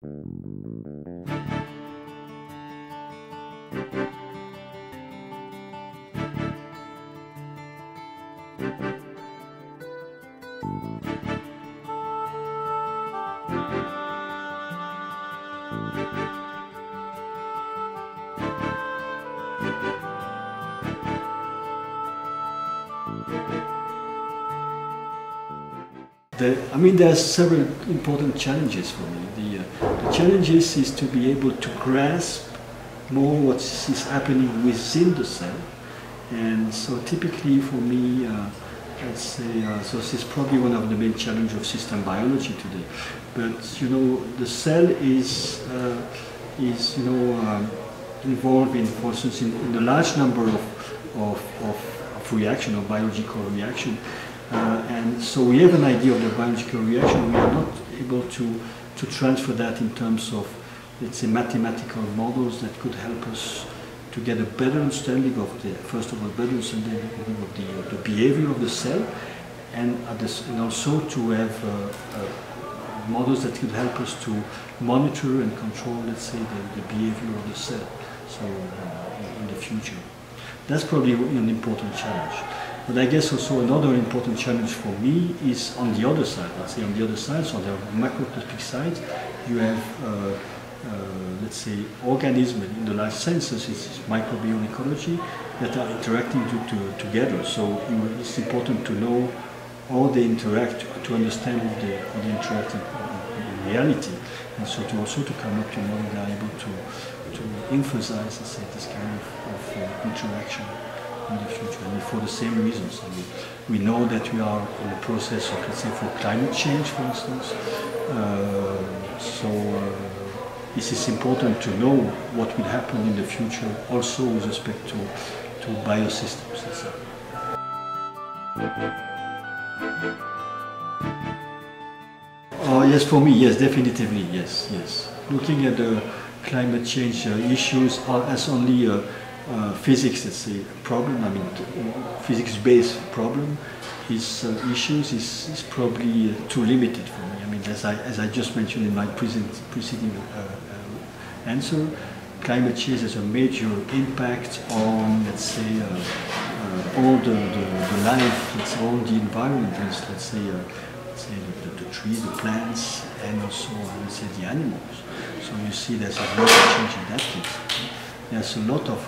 There are several important challenges for me. The challenges is to be able to grasp more what is happening within the cell. And so typically for me, let's say, so this is probably one of the main challenges of system biology today. But you know, the cell is involved in, for instance, in a large number of reaction, of biological reaction. And so we have an idea of the biological reaction. We are not able to transfer that in terms of, let's say, mathematical models that could help us to get a better understanding of the, first of all, better understanding of the behavior of the cell, and also to have models that could help us to monitor and control, let's say, the behavior of the cell. So in the future, that's probably an important challenge. But I guess also another important challenge for me is on the other side. Let's say on the other side, so on the macroscopic side, you have, let's say, organisms in the life sciences, it's microbial ecology, that are interacting together. So it's important to know how they interact, to understand how they interact in reality. And so to come up to a model that are able to emphasize, let's say, this kind of interaction in the future, and for the same reasons. I mean, we know that we are in the process of, let's say, for climate change, for instance. This is important to know what will happen in the future, also with respect to biosystems, let's say. Oh yes, for me, yes, definitively, yes. Looking at the climate change issues as only physics, let's say, problem. I mean, physics-based problem issues is probably too limited for me. I mean, as I just mentioned in my preceding answer, climate change has a major impact on, let's say, all the life, let's say, all the environment, let's say the trees, the plants, and also, let's say, the animals. So you see there's a lot of change in that case. There's a lot of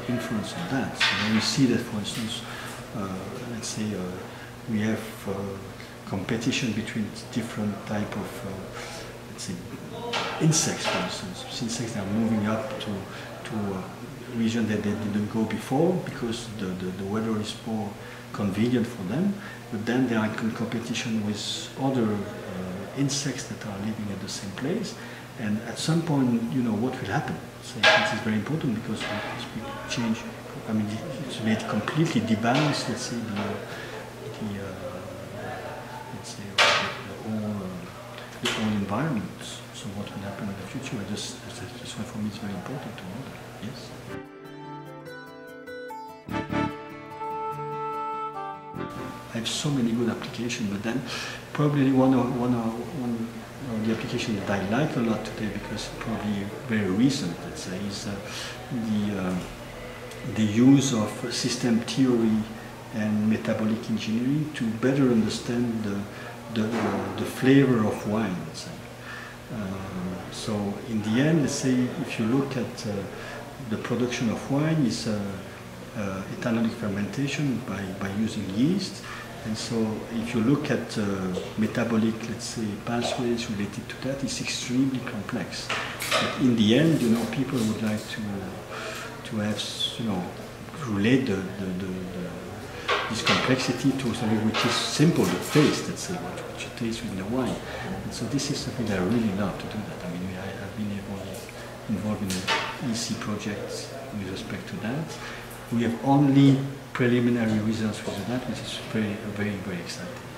influence on that. So we see that, for instance, let's say we have competition between different type of, let's say, insects, for instance. Insects that are moving up to a region that they didn't go before because the weather is more convenient for them. But then they are in competition with other insects that are living at the same place. And at some point, you know, what will happen? So this is very important because we change. I mean, it's made completely debalance. Let's say the whole environment. So what will happen in the future? That's why for me it's very important to know that. Yes. I have so many good applications, but then probably one of the application that I like a lot today, because it's probably very recent, let's say, is the use of system theory and metabolic engineering to better understand the flavor of wine. So in the end, let's say, if you look at the production of wine, is ethanolic fermentation by using yeast. And so if you look at metabolic, let's say, pathways related to that, it's extremely complex. But in the end, you know, people would like to have, you know, relate this complexity to something which is simple, the taste, let's say, what you taste within the wine. And so this is something that I really love to do that. I mean, I've been involved in an EC project with respect to that. We have only preliminary results with that, which is very, very, very exciting.